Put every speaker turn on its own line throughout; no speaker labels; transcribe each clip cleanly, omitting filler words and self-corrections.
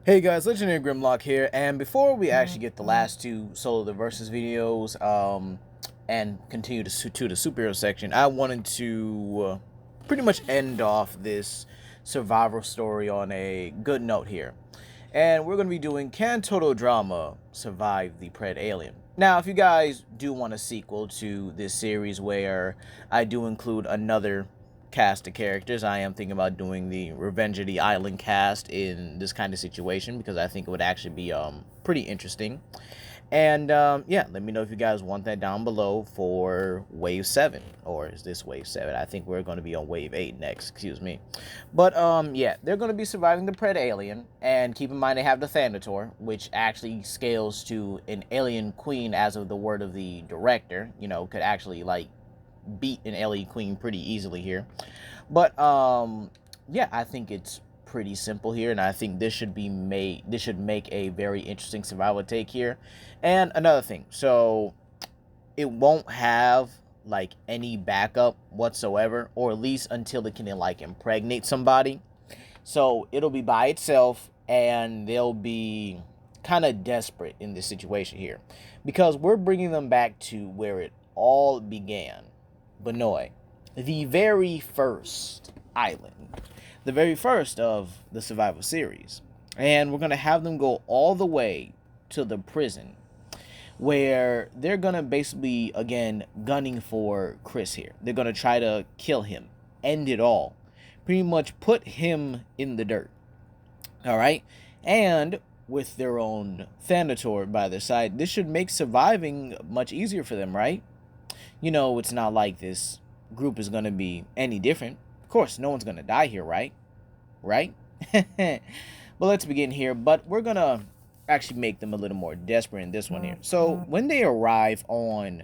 Hey guys, Legendary Grimlock here, and before we actually get the last two Solo the Versus videos, and continue to the superhero section, I wanted to pretty much end off this survival story on a good note here. And we're going to be doing Can Total Drama Survive the Pred Alien? Now, if you guys do want a sequel to this series where I do include another cast of characters, I am thinking about doing the Revenge of the Island cast in this kind of situation because I think it would actually be pretty interesting. And yeah, let me know if you guys want that down below for Wave 7. Or is this Wave 7? I think we're going to be on Wave 8 next, excuse me. But yeah, they're going to be surviving the Pred Alien. And keep in mind they have the Thanator, which actually scales to an alien queen as of the word of the director. You know, could actually, like, beat an alien queen pretty easily here. But yeah, I think it's pretty simple here, and I think this should make a very interesting survival take here. And another thing, so it won't have like any backup whatsoever, or at least until it can like impregnate somebody. So it'll be by itself, and they'll be kind of desperate in this situation here because we're bringing them back to where it all began, Banoi, the very first island, the very first of the survival series. And we're going to have them go all the way to the prison where they're going to basically, again, gunning for Chris here. They're going to try to kill him, end it all, pretty much put him in the dirt. All right? And with their own Thanator by their side, this should make surviving much easier for them, right? You know, it's not like this group is going to be any different. Of course, no one's going to die here, right? Right? But let's begin here. But we're going to actually make them a little more desperate in this one here. So when they arrive on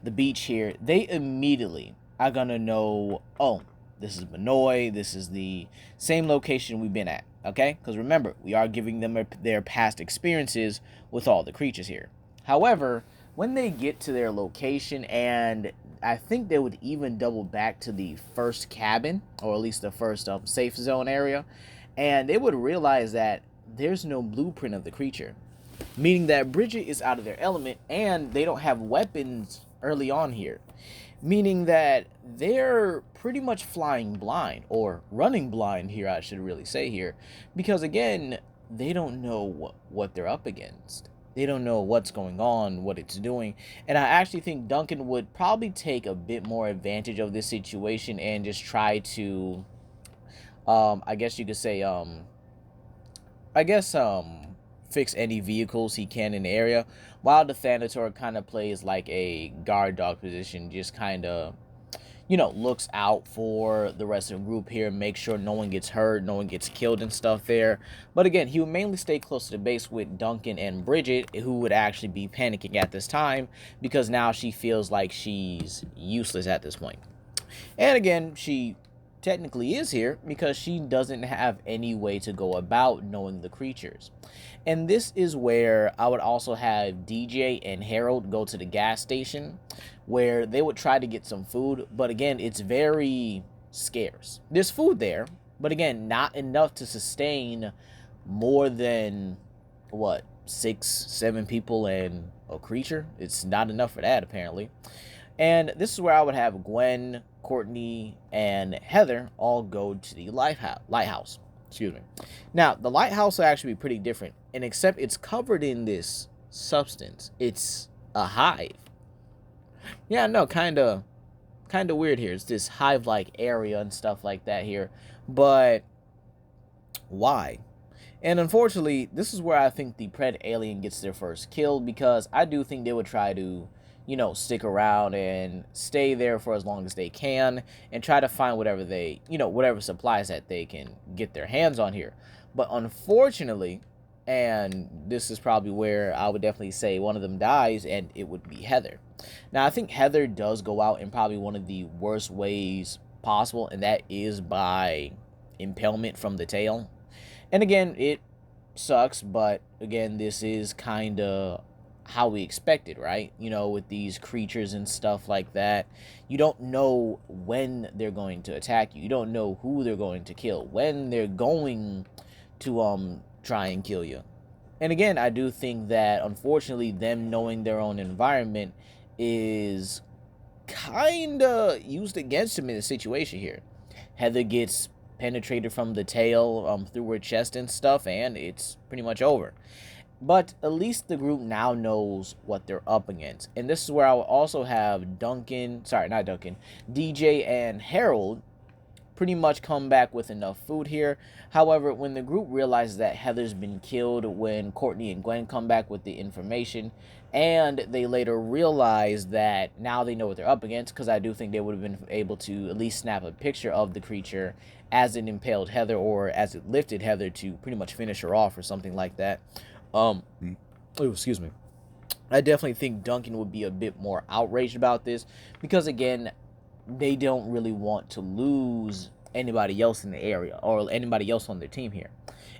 the beach here, they immediately are going to know, oh, this is Banoi. This is the same location we've been at. Okay? Because remember, we are giving them their past experiences with all the creatures here. However, when they get to their location, and I think they would even double back to the first cabin, or at least the first safe zone area, and they would realize that there's no blueprint of the creature, meaning that Bridget is out of their element, and they don't have weapons early on here, meaning that they're pretty much flying blind, or running blind here, I should really say here, because again, they don't know what they're up against. They don't know what's going on, what it's doing. And I actually think Duncan would probably take a bit more advantage of this situation and just try to, I guess you could say, fix any vehicles he can in the area, while the Thanator kind of plays like a guard dog position, just kind of, you know, looks out for the rest of the group here, make sure no one gets hurt, no one gets killed and stuff there. But again, he would mainly stay close to the base with Duncan and Bridget, who would actually be panicking at this time because now she feels like she's useless at this point. And again, she technically is here because she doesn't have any way to go about knowing the creatures. And this is where I would also have DJ and Harold go to the gas station where they would try to get some food, but again, it's very scarce. There's food there, but again, not enough to sustain more than what, 6-7 people and a creature. It's not enough for that, apparently. And this is where I would have Gwen, Courtney, and Heather all go to the lighthouse. Excuse me. Now, the lighthouse will actually be pretty different, and except it's covered in this substance. It's a hive. Yeah, no, kind of weird here. It's this hive-like area and stuff like that here. But why? And unfortunately, this is where I think the Pred Alien gets their first kill, because I do think they would try to, you know, stick around and stay there for as long as they can and try to find whatever they, you know, whatever supplies that they can get their hands on here. But unfortunately, and this is probably where I would definitely say one of them dies, and it would be Heather. Now, I think Heather does go out in probably one of the worst ways possible, and that is by impalement from the tail. And again, it sucks, but again, this is kind of how we expected, right? You know, with these creatures and stuff like that, you don't know when they're going to attack you. You don't know who they're going to kill, when they're going to try and kill you. And again, I do think that unfortunately them knowing their own environment is kinda used against him in the situation here. Heather gets penetrated from the tail through her chest and stuff, and it's pretty much over. But at least the group now knows what they're up against. And this is where I will also have DJ and Harold pretty much come back with enough food here. However, when the group realizes that Heather's been killed, when Courtney and Gwen come back with the information, and they later realize that now they know what they're up against, because I do think they would have been able to at least snap a picture of the creature as it impaled Heather or as it lifted Heather to pretty much finish her off or something like that. Oh, excuse me. I definitely think Duncan would be a bit more outraged about this because, again, they don't really want to lose anybody else in the area or anybody else on their team here.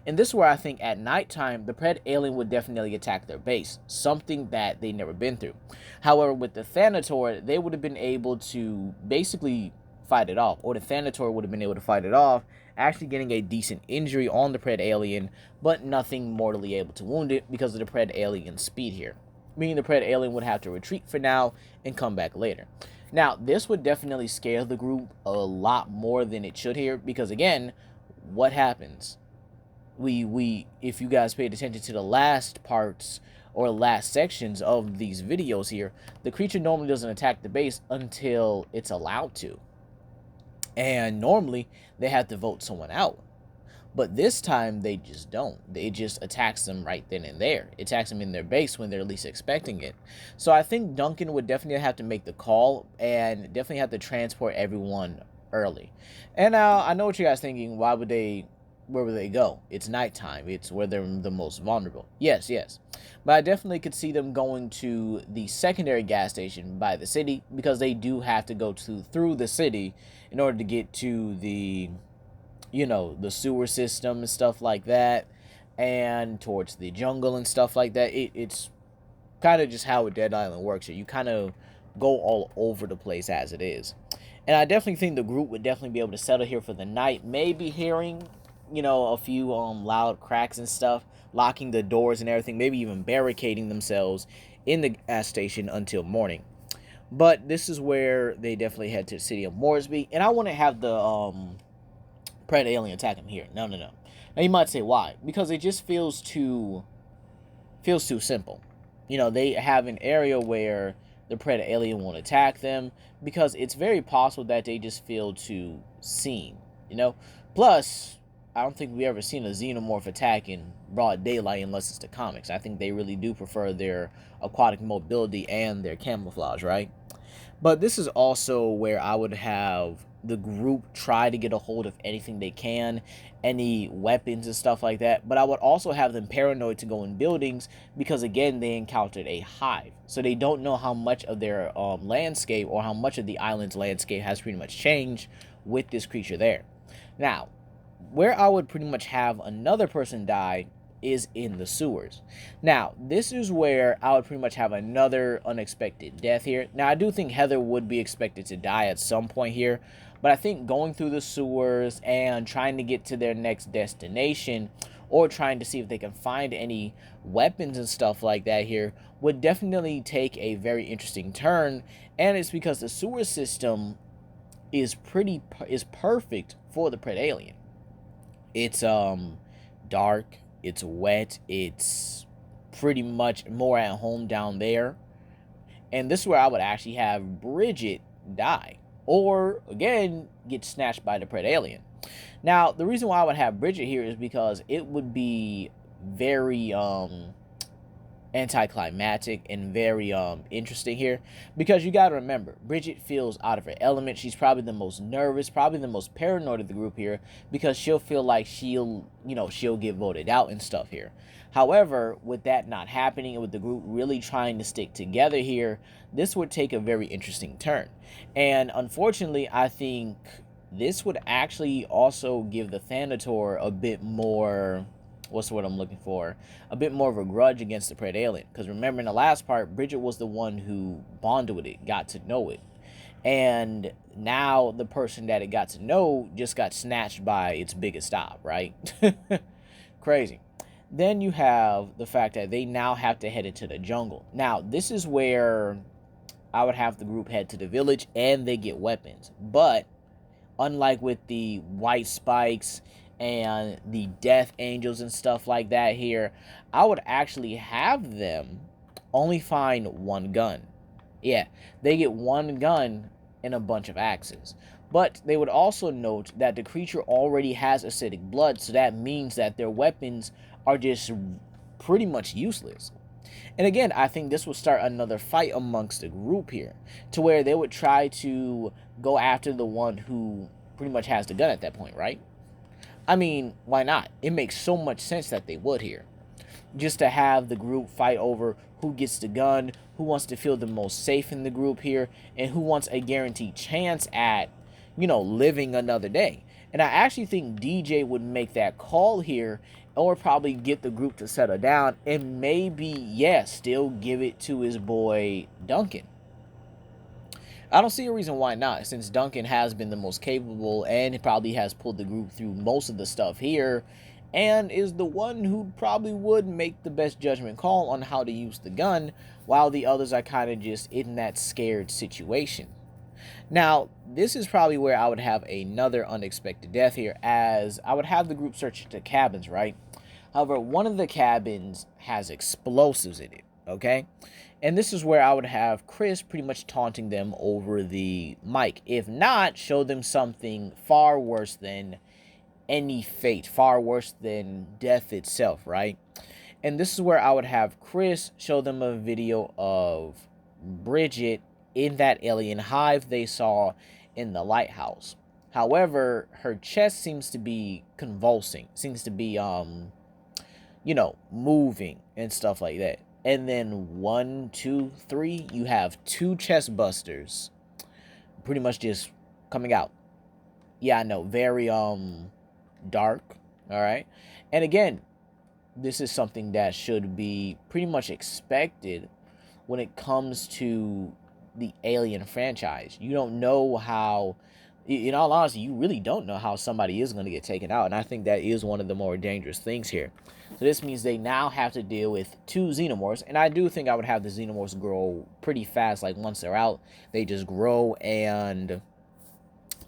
And this is where I think at nighttime, the Pred alien would definitely attack their base, something that they've never been through. However, with the Thanator, they would have been able to basically fight it off, or the Thanator would have been able to fight it off, actually getting a decent injury on the Pred alien, but nothing mortally able to wound it because of the Pred alien's speed here. Meaning the Pred alien would have to retreat for now and come back later. Now, this would definitely scare the group a lot more than it should here, because again, what happens? If you guys paid attention to the last parts or last sections of these videos here, the creature normally doesn't attack the base until it's allowed to. And normally, they have to vote someone out. But this time, they just don't. It just attacks them right then and there. It attacks them in their base when they're least expecting it. So I think Duncan would definitely have to make the call and definitely have to transport everyone early. And now, I know what you guys are thinking. Where would they go? It's nighttime. It's where they're the most vulnerable. Yes. But I definitely could see them going to the secondary gas station by the city, because they do have to go through the city in order to get to the sewer system and stuff like that, and towards the jungle and stuff like that. It's kind of just how a Dead Island works here. You kind of go all over the place as it is. And I definitely think the group would definitely be able to settle here for the night, maybe hearing, a few loud cracks and stuff, locking the doors and everything, maybe even barricading themselves in the gas station until morning. But this is where they definitely head to the city of Moresby, and I want to have the Pred alien attack him here. No. Now you might say why? Because it just feels too simple. They have an area where the Pred alien won't attack them because it's very possible that they just feel too seen. Plus, I don't think we ever seen a xenomorph attack in broad daylight unless it's the comics. I think they really do prefer their aquatic mobility and their camouflage, right? But this is also where I would have the group try to get a hold of anything they can, any weapons and stuff like that. But I would also have them paranoid to go in buildings because, again, they encountered a hive. So they don't know how much of their landscape or how much of the island's landscape has pretty much changed with this creature there. Now, where I would pretty much have another person die is in the sewers. Now, this is where I would pretty much have another unexpected death here. Now, I do think Heather would be expected to die at some point here, but I think going through the sewers and trying to get to their next destination, or trying to see if they can find any weapons and stuff like that here, would definitely take a very interesting turn. And it's because the sewer system is perfect for the Pred alien. It's dark, it's wet, it's pretty much more at home down there. And this is where I would actually have Bridget die, or again get snatched by the Pred alien. Now, the reason why I would have Bridget here is because it would be very anticlimactic and very interesting here, because you got to remember, Bridget feels out of her element. She's probably the most nervous, probably the most paranoid of the group here, because she'll feel like she'll get voted out and stuff here. However, with that not happening and with the group really trying to stick together here, this would take a very interesting turn. And unfortunately, I think this would actually also give the Thanator a bit more, what's the word I'm looking for? A bit more of a grudge against the Pred alien. Because remember, in the last part, Bridget was the one who bonded with it, got to know it. And now the person that it got to know just got snatched by its biggest stop, right? Crazy. Then you have the fact that they now have to head into the jungle. Now, this is where I would have the group head to the village and they get weapons. But unlike with the white spikes and the death angels and stuff like that here, I would actually have them only find one gun. Yeah, they get one gun and a bunch of axes. But they would also note that the creature already has acidic blood, so that means that their weapons are just pretty much useless. And again, I think this will start another fight amongst the group here, to where they would try to go after the one who pretty much has the gun at that point, right? I mean, why not? It makes so much sense that they would here. Just to have the group fight over who gets the gun, who wants to feel the most safe in the group here, and who wants a guaranteed chance at, living another day. And I actually think DJ would make that call here, or probably get the group to settle down, and maybe, yes, still give it to his boy Duncan. I don't see a reason why not, since Duncan has been the most capable and probably has pulled the group through most of the stuff here, and is the one who probably would make the best judgment call on how to use the gun, while the others are kind of just in that scared situation. Now, this is probably where I would have another unexpected death here, as I would have the group search the cabins, right? However, one of the cabins has explosives in it, okay? And this is where I would have Chris pretty much taunting them over the mic. If not, show them something far worse than any fate, far worse than death itself, right? And this is where I would have Chris show them a video of Bridget in that alien hive they saw in the lighthouse. However, her chest seems to be convulsing, seems to be moving and stuff like that. And then 1, 2, 3, you have 2 chest busters pretty much just coming out. Yeah, I know, very dark. All right. And again, this is something that should be pretty much expected when it comes to the Alien franchise. You don't know how, in all honesty, you really don't know how somebody is going to get taken out. And I think that is one of the more dangerous things here. So this means they now have to deal with 2 xenomorphs. And I do think I would have the xenomorphs grow pretty fast. Like once they're out, they just grow, and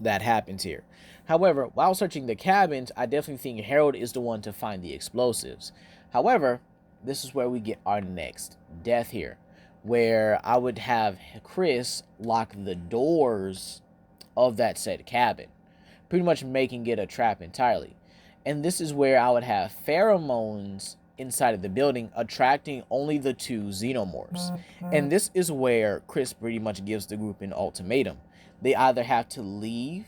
that happens here. However, while searching the cabins, I definitely think Harold is the one to find the explosives. However, this is where we get our next death here, where I would have Chris lock the doors of that said cabin, pretty much making it a trap entirely. And this is where I would have pheromones inside of the building, attracting only the 2 xenomorphs. And this is where Chris pretty much gives the group an ultimatum. They either have to leave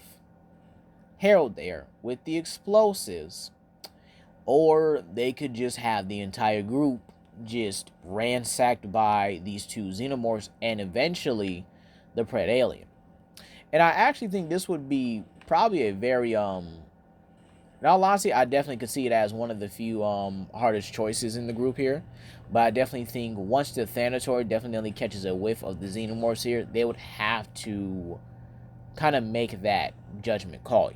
Harold there with the explosives, or they could just have the entire group just ransacked by these 2 xenomorphs and eventually the Pred Alien. And I actually think this would be probably a very in all honesty, I definitely could see it as one of the few hardest choices in the group here. But I definitely think once the Thanator definitely catches a whiff of the xenomorphs here, they would have to kind of make that judgment call,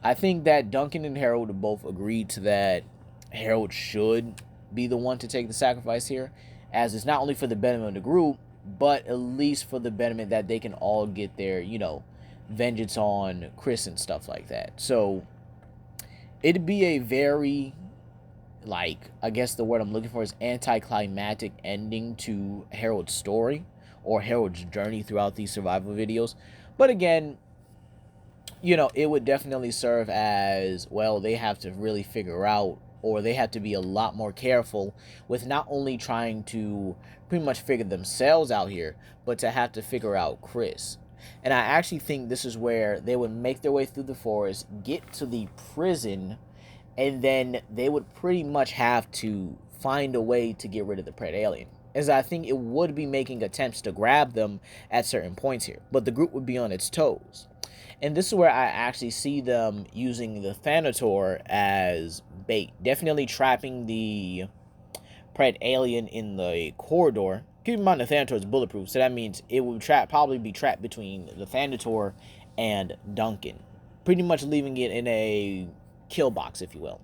I think that Duncan and Harold both agreed to that Harold should be the one to take the sacrifice here, as it's not only for the betterment of the group, but at least for the betterment that they can all get their, vengeance on Chris and stuff like that. So it'd be a very, I guess the word I'm looking for is anticlimactic ending to Harold's story, or Harold's journey throughout these survival videos. But again, it would definitely serve as, well, they have to really figure out, or they have to be a lot more careful with not only trying to pretty much figure themselves out here, but to have to figure out Chris. And I actually think this is where they would make their way through the forest, get to the prison, and then they would pretty much have to find a way to get rid of the Pred Alien, as I think it would be making attempts to grab them at certain points here, but the group would be on its toes. And this is where I actually see them using the Thanator as bait, definitely trapping the Pred Alien in the corridor. Keep in mind the Thanator is bulletproof, so that means it would probably be trapped between the Thanator and Duncan, pretty much leaving it in a kill box, if you will,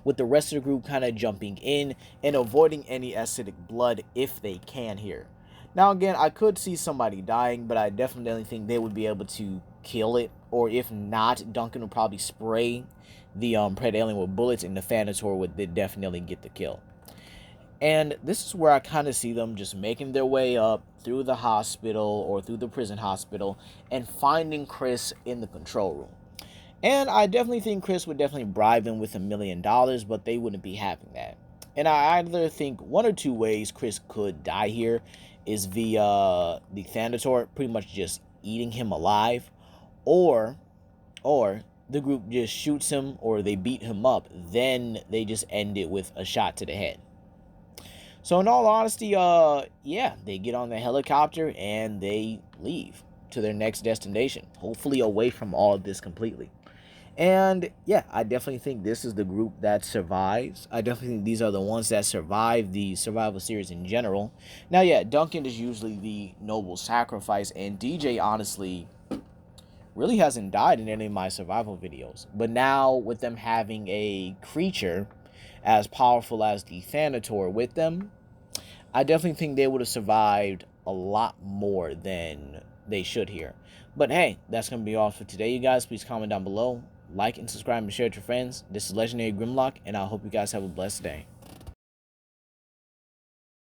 with the rest of the group kind of jumping in and avoiding any acidic blood if they can here. Now again, I could see somebody dying, but I definitely think they would be able to kill it, or if not, Duncan would probably spray the Pred Alien with bullets, and the Thanator would definitely get the kill. And this is where I kind of see them just making their way up through the hospital or through the prison hospital and finding Chris in the control room. And I definitely think Chris would definitely bribe them with $1 million, but they wouldn't be having that. And I either think one or two ways Chris could die here is via the Thanator pretty much just eating him alive, or the group just shoots him or they beat him up, then they just end it with a shot to the head. So in all honesty, yeah, they get on the helicopter and they leave to their next destination, hopefully away from all of this completely. And yeah, I definitely think this is the group that survives. I definitely think these are the ones that survive the survival series in general. Now, yeah, Duncan is usually the noble sacrifice, and DJ honestly really hasn't died in any of my survival videos. But now with them having a creature as powerful as the Thanator with them, I definitely think they would have survived a lot more than they should here. But hey, that's going to be all for today, you guys. Please comment down below, like and subscribe and share with your friends. This is Legendary Grimlock, and I hope you guys have a blessed day.